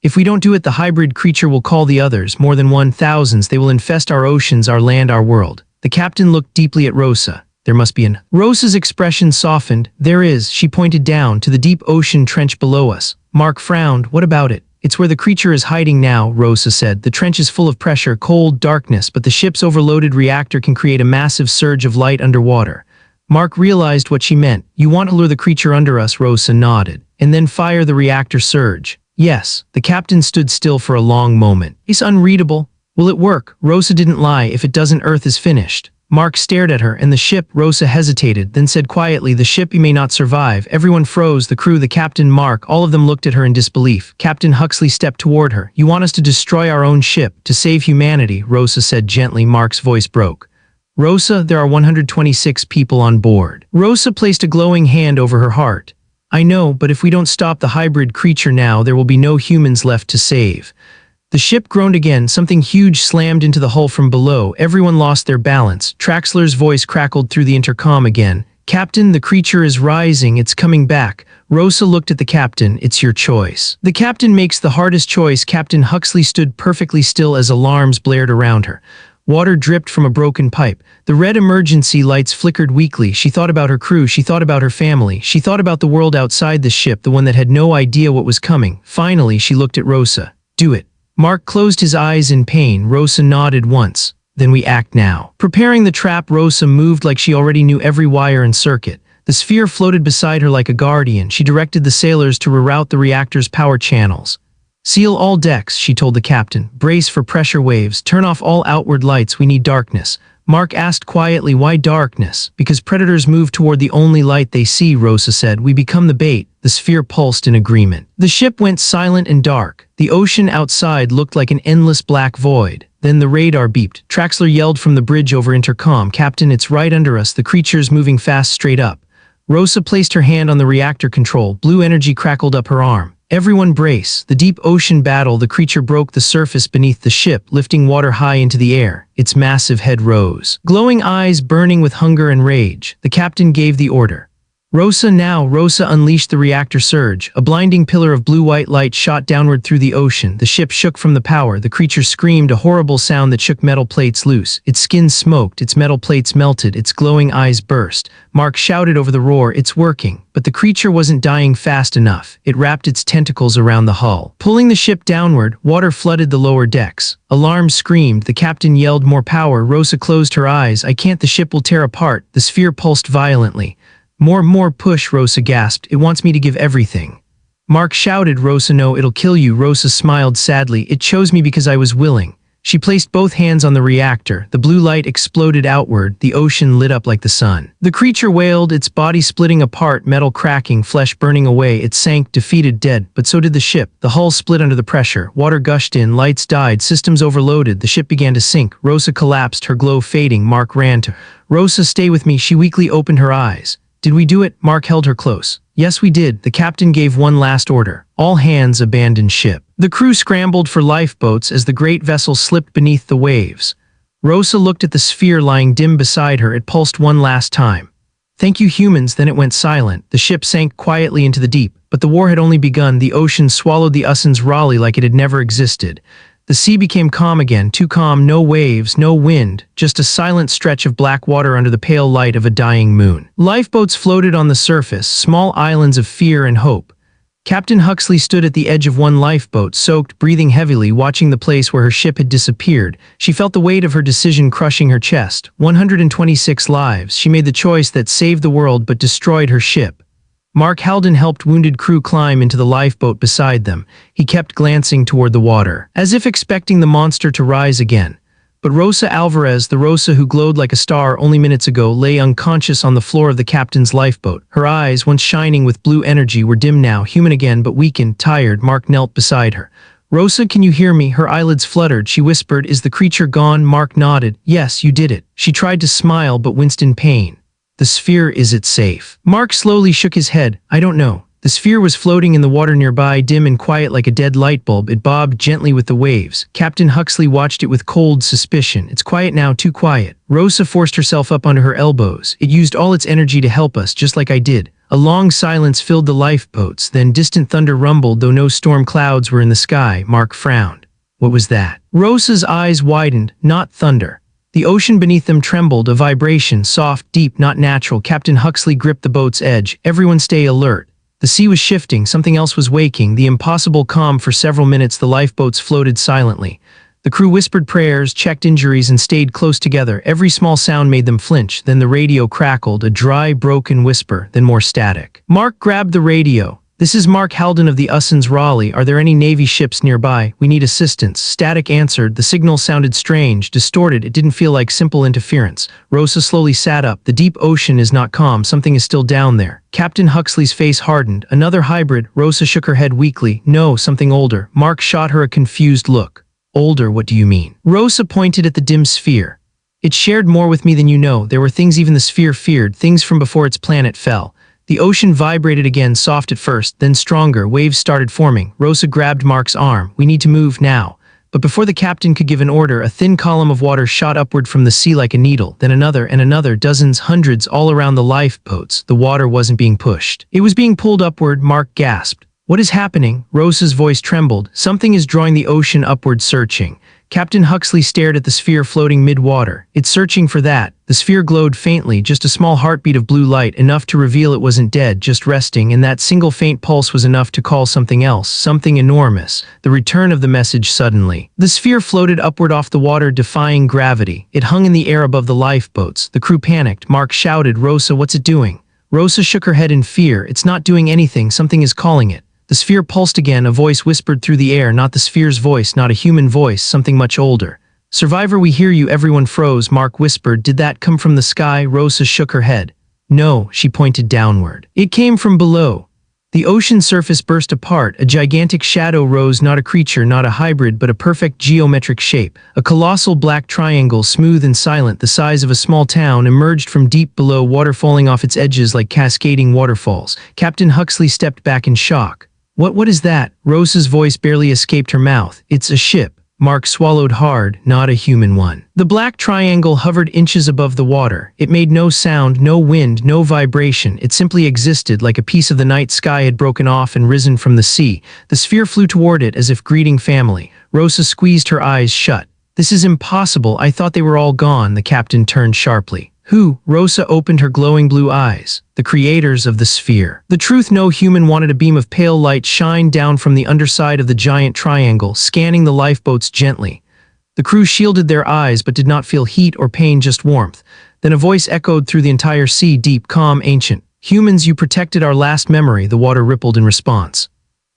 If we don't do it, the hybrid creature will call the others, more than 1,000. They will infest our oceans, our land, our world. The captain looked deeply at Rosa. There must be an... Rosa's expression softened. There is. She pointed down to the deep ocean trench below us. Mark frowned. What about it? It's where the creature is hiding now, Rosa said. The trench is full of pressure, cold, darkness, but the ship's overloaded reactor can create a massive surge of light underwater. Mark realized what she meant. You want to lure the creature under us, Rosa nodded, and then fire the reactor surge. Yes. The captain stood still for a long moment. It's unreadable. Will it work? Rosa didn't lie. If it doesn't, Earth is finished. Mark stared at her, and the ship. Rosa hesitated, then said quietly, the ship, you may not survive. Everyone froze, the crew, the captain, Mark, all of them looked at her in disbelief. Captain Huxley stepped toward her. You want us to destroy our own ship, to save humanity, Rosa said gently. Mark's voice broke. Rosa, there are 126 people on board. Rosa placed a glowing hand over her heart. I know, but if we don't stop the hybrid creature now, there will be no humans left to save. The ship groaned again. Something huge slammed into the hull from below. Everyone lost their balance. Traxler's voice crackled through the intercom again. Captain, the creature is rising. It's coming back. Rosa looked at the captain. It's your choice. The captain makes the hardest choice. Captain Huxley stood perfectly still as alarms blared around her. Water dripped from a broken pipe. The red emergency lights flickered weakly. She thought about her crew. She thought about her family. She thought about the world outside the ship, the one that had no idea what was coming. Finally, she looked at Rosa. Do it. Mark closed his eyes in pain. Rosa nodded once. Then we act now. Preparing the trap, Rosa moved like she already knew every wire and circuit. The sphere floated beside her like a guardian. She directed the sailors to reroute the reactor's power channels. Seal all decks, she told the captain. Brace for pressure waves. Turn off all outward lights. We need darkness. Mark asked quietly, why darkness? Because predators move toward the only light they see, Rosa said. We become the bait. The sphere pulsed in agreement. The ship went silent and dark. The ocean outside looked like an endless black void. Then the radar beeped. Traxler yelled from the bridge over intercom, Captain, it's right under us. The creature's moving fast straight up. Rosa placed her hand on the reactor control. Blue energy crackled up her arm. Everyone brace. The deep ocean battle. The creature broke the surface beneath the ship, lifting water high into the air. Its massive head rose. Glowing eyes burning with hunger and rage. The captain gave the order. Rosa now. Rosa unleashed the reactor surge. A blinding pillar of blue-white light shot downward through the ocean. The ship shook from the power. The creature screamed, a horrible sound that shook metal plates loose. Its skin smoked. Its metal plates melted. Its glowing eyes burst. Mark shouted over the roar, it's working. But the creature wasn't dying fast enough. It wrapped its tentacles around the hull. Pulling the ship downward, water flooded the lower decks. Alarms screamed. The captain yelled, more power. Rosa closed her eyes. I can't. The ship will tear apart. The sphere pulsed violently. More push, Rosa gasped. It wants me to give everything. Mark shouted, Rosa, no, it'll kill you. Rosa smiled sadly. It chose me because I was willing. She placed both hands on the reactor. The blue light exploded outward. The ocean lit up like the sun. The creature wailed, its body splitting apart, metal cracking, flesh burning away. It sank, defeated, dead. But so did the ship. The hull split under the pressure. Water gushed in, lights died, systems overloaded. The ship began to sink. Rosa collapsed, her glow fading. Mark ran to her. Rosa, stay with me. She weakly opened her eyes. Did we do it? Mark held her close. Yes, we did. The captain gave one last order. All hands abandon ship. The crew scrambled for lifeboats as the great vessel slipped beneath the waves. Rosa looked at the sphere lying dim beside her. It pulsed one last time. Thank you, humans. Then it went silent. The ship sank quietly into the deep. But the war had only begun. The ocean swallowed the Ussan's Raleigh like it had never existed. The sea became calm again, too calm, no waves, no wind, just a silent stretch of black water under the pale light of a dying moon. Lifeboats floated on the surface, small islands of fear and hope. Captain Huxley stood at the edge of one lifeboat, soaked, breathing heavily, watching the place where her ship had disappeared. She felt the weight of her decision crushing her chest. 126 lives. She made the choice that saved the world but destroyed her ship. Mark Halden helped wounded crew climb into the lifeboat beside them. He kept glancing toward the water, as if expecting the monster to rise again. But Rosa Alvarez, the Rosa who glowed like a star only minutes ago, lay unconscious on the floor of the captain's lifeboat. Her eyes, once shining with blue energy, were dim now, human again but weakened, tired. Mark knelt beside her. "Rosa, can you hear me?" Her eyelids fluttered. She whispered, "Is the creature gone?" Mark nodded. "Yes, you did it." She tried to smile but winced in pain. "The sphere, is it safe?" Mark slowly shook his head. "I don't know." The sphere was floating in the water nearby, dim and quiet like a dead light bulb. It bobbed gently with the waves. Captain Huxley watched it with cold suspicion. "It's quiet now, too quiet." Rosa forced herself up onto her elbows. "It used all its energy to help us, just like I did." A long silence filled the lifeboats, then distant thunder rumbled, though no storm clouds were in the sky. Mark frowned. What was that? Rosa's eyes widened. Not thunder. The ocean beneath them trembled, a vibration, soft, deep, not natural. Captain Huxley gripped the boat's edge. "Everyone stay alert." The sea was shifting, something else was waking, the impossible calm. For several minutes the lifeboats floated silently. The crew whispered prayers, checked injuries, and stayed close together. Every small sound made them flinch. Then the radio crackled, a dry, broken whisper, then more static. Mark grabbed the radio. "This is Mark Halden of the Ussens Raleigh. Are there any Navy ships nearby? We need assistance." Static answered. The signal sounded strange, distorted. It didn't feel like simple interference. Rosa slowly sat up. "The deep ocean is not calm. Something is still down there." Captain Huxley's face hardened. "Another hybrid?" Rosa shook her head weakly. "No, something older." Mark shot her a confused look. "Older, what do you mean?" Rosa pointed at the dim sphere. "It shared more with me than you know. There were things even the sphere feared, things from before its planet fell." The ocean vibrated again, soft at first, then stronger. Waves started forming. Rosa grabbed Mark's arm. "We need to move now." But before the captain could give an order, a thin column of water shot upward from the sea like a needle, then another and another, dozens, hundreds, all around the lifeboats. The water wasn't being pushed. It was being pulled upward. Mark gasped. "What is happening?" Rosa's voice trembled. "Something is drawing the ocean upward, searching." Captain Huxley stared at the sphere floating mid-water. "It's searching for that." The sphere glowed faintly, just a small heartbeat of blue light, enough to reveal it wasn't dead, just resting, and that single faint pulse was enough to call something else, something enormous. The return of the message suddenly. The sphere floated upward off the water, defying gravity. It hung in the air above the lifeboats. The crew panicked. Mark shouted, "Rosa, what's it doing?" Rosa shook her head in fear. "It's not doing anything. Something is calling it." The sphere pulsed again. A voice whispered through the air, not the sphere's voice, not a human voice, something much older. "Survivor, we hear you." Everyone froze. Mark whispered, "Did that come from the sky?" Rosa shook her head. "No," she pointed downward. "It came from below." The ocean surface burst apart. A gigantic shadow rose, not a creature, not a hybrid, but a perfect geometric shape. A colossal black triangle, smooth and silent, the size of a small town, emerged from deep below, water falling off its edges like cascading waterfalls. Captain Huxley stepped back in shock. What is that?" Rosa's voice barely escaped her mouth. "It's a ship." Mark swallowed hard. "Not a human one." The black triangle hovered inches above the water. It made no sound, no wind, no vibration. It simply existed, like a piece of the night sky had broken off and risen from the sea. The sphere flew toward it as if greeting family. Rosa squeezed her eyes shut. "This is impossible. I thought they were all gone." The captain turned sharply. "Who?" Rosa opened her glowing blue eyes. "The creators of the sphere." The truth, no human wanted. A beam of pale light shined down from the underside of the giant triangle, scanning the lifeboats gently. The crew shielded their eyes but did not feel heat or pain, just warmth. Then a voice echoed through the entire sea, deep, calm, ancient. "Humans, you protected our last memory." The water rippled in response.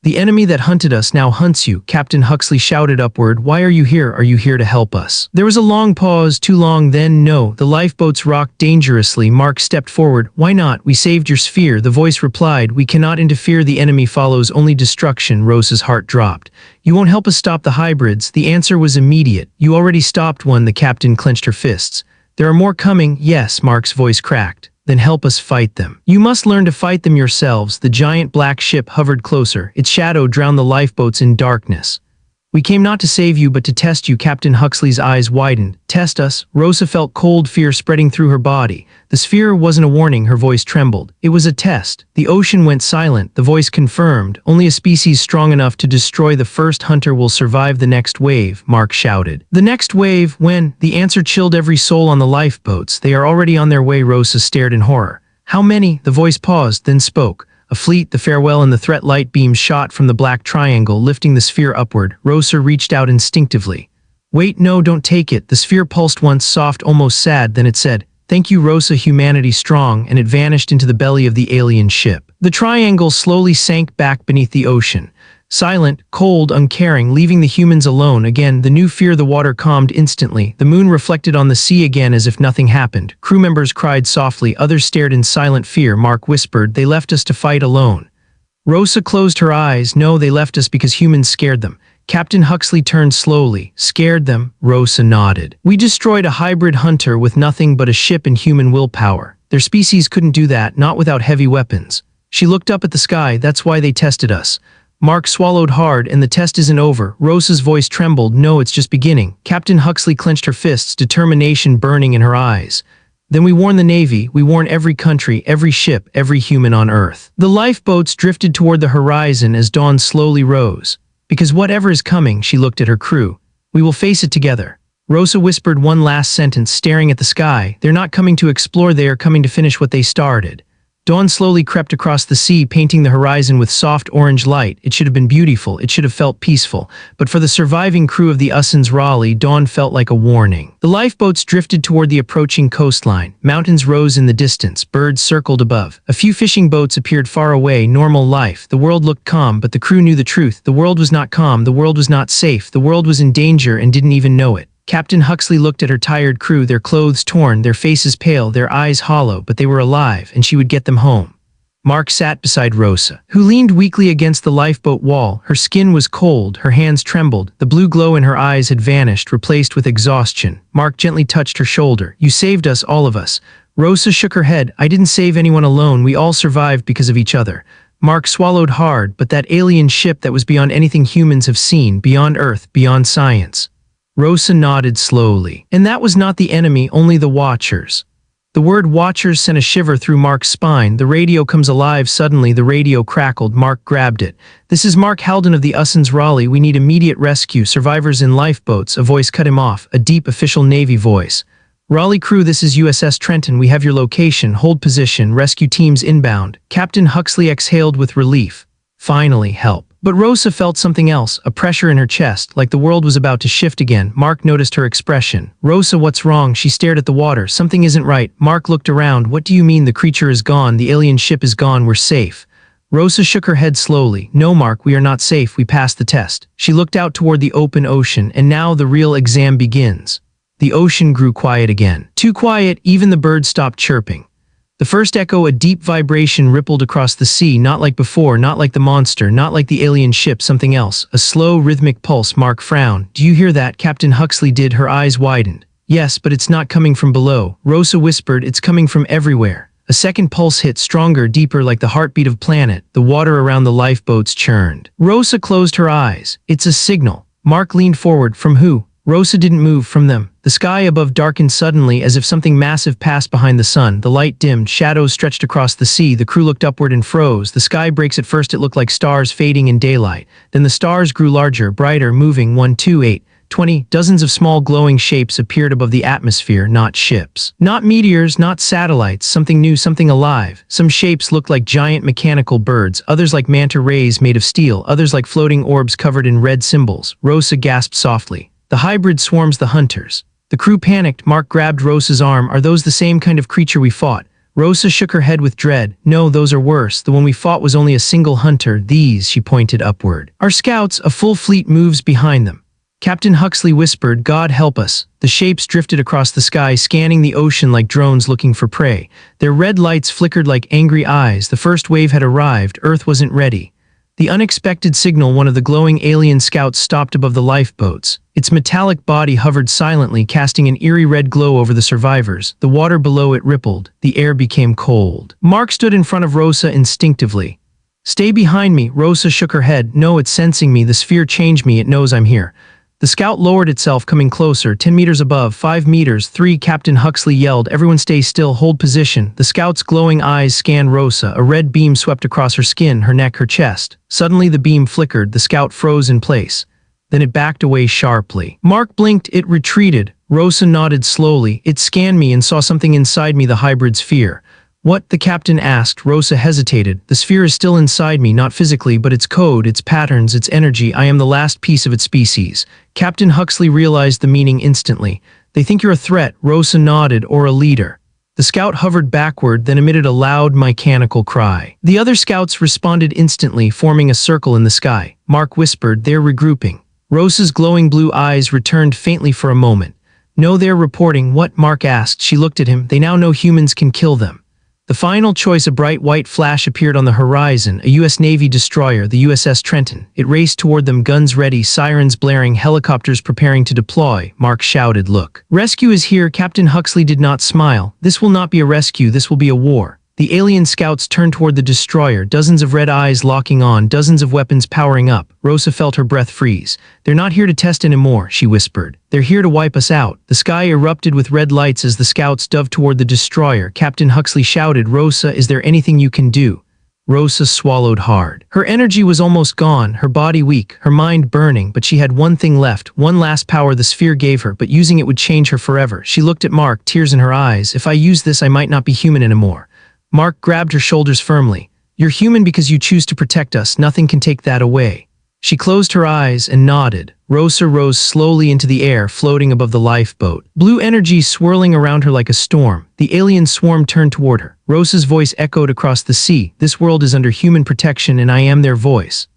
"The enemy that hunted us now hunts you." Captain Huxley shouted upward. "Why are you here? Are you here to help us?" There was a long pause, too long, then no. The lifeboats rocked dangerously. Mark stepped forward. "Why not? We saved your sphere." The voice replied, "We cannot interfere. The enemy follows only destruction." Rosa's heart dropped. "You won't help us stop the hybrids?" The answer was immediate. "You already stopped one." The captain clenched her fists. "There are more coming." "Yes." Mark's voice cracked. "Then help us fight them. You must learn to fight them yourselves." The giant black ship hovered closer. Its shadow drowned the lifeboats in darkness. We came not to save you but to test you." Captain Huxley's eyes widened. "Test us?" Rosa felt cold fear spreading through her body. The sphere wasn't a warning, her voice trembled. It was a test. The ocean went silent, the voice confirmed. "Only a species strong enough to destroy the first hunter will survive the next wave," Mark shouted. "The next wave? When?" The answer chilled every soul on the lifeboats. "They are already on their way." Rosa stared in horror. "How many?" The voice paused, then spoke. A fleet, the farewell and the threat light beams shot from the black triangle, lifting the sphere upward. Rosa reached out instinctively. "Wait, no, don't take it." The sphere pulsed once, soft, almost sad, then it said, "Thank you, Rosa, humanity strong," and it vanished into the belly of the alien ship. The triangle slowly sank back beneath the ocean. Silent, cold, uncaring, leaving the humans alone again. The new fear, the water calmed instantly. The moon reflected on the sea again as if nothing happened. Crew members cried softly, others stared in silent fear. Mark whispered, "They left us to fight alone." Rosa closed her eyes. "No, they left us because humans scared them." Captain Huxley turned slowly. "Scared them?" Rosa nodded. "We destroyed a hybrid hunter with nothing but a ship and human willpower. Their species couldn't do that, not without heavy weapons." She looked up at the sky. "That's why they tested us." Mark swallowed hard. "And the test isn't over." Rosa's voice trembled. "No, it's just beginning." Captain Huxley clenched her fists, determination burning in her eyes. "Then we warn the Navy, we warn every country, every ship, every human on Earth." The lifeboats drifted toward the horizon as dawn slowly rose. "Because whatever is coming," she looked at her crew, "we will face it together." Rosa whispered one last sentence, staring at the sky. "They're not coming to explore, they are coming to finish what they started." Dawn slowly crept across the sea, painting the horizon with soft orange light. It should have been beautiful, it should have felt peaceful. But for the surviving crew of the USS Raleigh, dawn felt like a warning. The lifeboats drifted toward the approaching coastline. Mountains rose in the distance, birds circled above. A few fishing boats appeared far away, normal life. The world looked calm, but the crew knew the truth. The world was not calm, the world was not safe, the world was in danger and didn't even know it. Captain Huxley looked at her tired crew, their clothes torn, their faces pale, their eyes hollow, but they were alive, and she would get them home. Mark sat beside Rosa, who leaned weakly against the lifeboat wall. Her skin was cold, her hands trembled, the blue glow in her eyes had vanished, replaced with exhaustion. Mark gently touched her shoulder. "You saved us, all of us." Rosa shook her head. "I didn't save anyone alone, we all survived because of each other." Mark swallowed hard, but that alien ship that was beyond anything humans have seen, beyond Earth, beyond science. Rosa nodded slowly. "And that was not the enemy, only the Watchers." The word Watchers sent a shiver through Mark's spine. "The radio comes alive." Suddenly, the radio crackled. Mark grabbed it. "This is Mark Halden of the USS Raleigh. We need immediate rescue. Survivors in lifeboats." A voice cut him off, a deep official Navy voice. "Raleigh crew, this is USS Trenton. We have your location. Hold position. Rescue teams inbound." Captain Huxley exhaled with relief. Finally, help. But Rosa felt something else, a pressure in her chest, like the world was about to shift again. Mark noticed her expression. "Rosa, what's wrong?" She stared at the water. "Something isn't right." Mark looked around. "What do you mean? The creature is gone, the alien ship is gone, we're safe." Rosa shook her head slowly. "No, Mark, we are not safe, we passed the test." She looked out toward the open ocean, and now the real exam begins. The ocean grew quiet again. Too quiet, even the birds stopped chirping. The first echo, a deep vibration, rippled across the sea, not like before, not like the monster, not like the alien ship, something else. A slow, rhythmic pulse. Mark frowned. "Do you hear that?" Captain Huxley did. Her eyes widened. "Yes, but it's not coming from below." Rosa whispered, "It's coming from everywhere." A second pulse hit, stronger, deeper, like the heartbeat of a planet. The water around the lifeboats churned. Rosa closed her eyes. "It's a signal." Mark leaned forward. "From who?" Rosa didn't move. "From them." The sky above darkened suddenly, as if something massive passed behind the sun. The light dimmed, shadows stretched across the sea. The crew looked upward and froze. The sky breaks. At first it looked like stars fading in daylight. Then the stars grew larger, brighter, moving. 1, 2, 8, 20. Dozens of small glowing shapes appeared above the atmosphere, not ships. Not meteors, not satellites. Something new, something alive. Some shapes looked like giant mechanical birds, others like manta rays made of steel, others like floating orbs covered in red symbols. Rosa gasped softly. "The hybrid swarms the hunters." The crew panicked. Mark grabbed Rosa's arm. "Are those the same kind of creature we fought?" Rosa shook her head with dread. "No, those are worse. The one we fought was only a single hunter. These," she pointed upward, "are scouts. A full fleet moves behind them." Captain Huxley whispered, "God help us." The shapes drifted across the sky, scanning the ocean like drones looking for prey. Their red lights flickered like angry eyes. The first wave had arrived. Earth wasn't ready. The unexpected signal, one of the glowing alien scouts stopped above the lifeboats. Its metallic body hovered silently, casting an eerie red glow over the survivors. The water below it rippled. The air became cold. Mark stood in front of Rosa instinctively. Stay behind me, Rosa shook her head. No, it's sensing me. The sphere changed me. It knows I'm here. The scout lowered itself, coming closer, 10 meters above, 5 meters, 3. Captain Huxley yelled, everyone stay still, hold position. The scout's glowing eyes scanned Rosa. A red beam swept across her skin, her neck, her chest. Suddenly the beam flickered, the scout froze in place. Then it backed away sharply. Mark blinked, it retreated. Rosa nodded slowly. It scanned me and saw something inside me, the hybrid sphere. What? The captain asked. Rosa hesitated. The sphere is still inside me, not physically, but its code, its patterns, its energy. I am the last piece of its species. Captain Huxley realized the meaning instantly. They think you're a threat, Rosa nodded, or a leader. The scout hovered backward, then emitted a loud, mechanical cry. The other scouts responded instantly, forming a circle in the sky. Mark whispered, they're regrouping. Rosa's glowing blue eyes returned faintly for a moment. No, they're reporting. What? Mark asked. She looked at him. They now know humans can kill them. The final choice, a bright white flash appeared on the horizon, a U.S. Navy destroyer, the USS Trenton. It raced toward them, guns ready, sirens blaring, helicopters preparing to deploy. Mark shouted, look. Rescue is here. Captain Huxley did not smile. This will not be a rescue, this will be a war. The alien scouts turned toward the destroyer, dozens of red eyes locking on, dozens of weapons powering up. Rosa felt her breath freeze. They're not here to test anymore, she whispered. They're here to wipe us out. The sky erupted with red lights as the scouts dove toward the destroyer. Captain Huxley shouted, Rosa, is there anything you can do? Rosa swallowed hard. Her energy was almost gone, her body weak, her mind burning, but she had one thing left, one last power the sphere gave her, but using it would change her forever. She looked at Mark, tears in her eyes. If I use this, I might not be human anymore. Mark grabbed her shoulders firmly. You're human because you choose to protect us. Nothing can take that away. She closed her eyes and nodded. Rosa rose slowly into the air, floating above the lifeboat. Blue energy swirling around her like a storm. The alien swarm turned toward her. Rosa's voice echoed across the sea. This world is under human protection and I am their voice.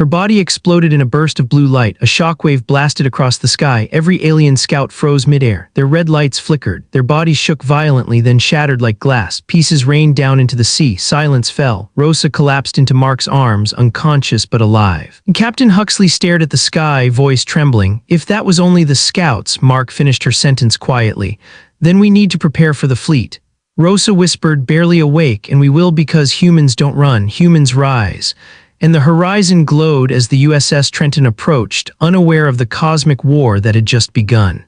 Her body exploded in a burst of blue light. A shockwave blasted across the sky. Every alien scout froze midair. Their red lights flickered. Their bodies shook violently, then shattered like glass. Pieces rained down into the sea. Silence fell. Rosa collapsed into Mark's arms, unconscious but alive. Captain Huxley stared at the sky, voice trembling. If that was only the scouts, Mark finished her sentence quietly. Then we need to prepare for the fleet. Rosa whispered, barely awake, and we will because humans don't run, humans rise. And the horizon glowed as the USS Trenton approached, unaware of the cosmic war that had just begun.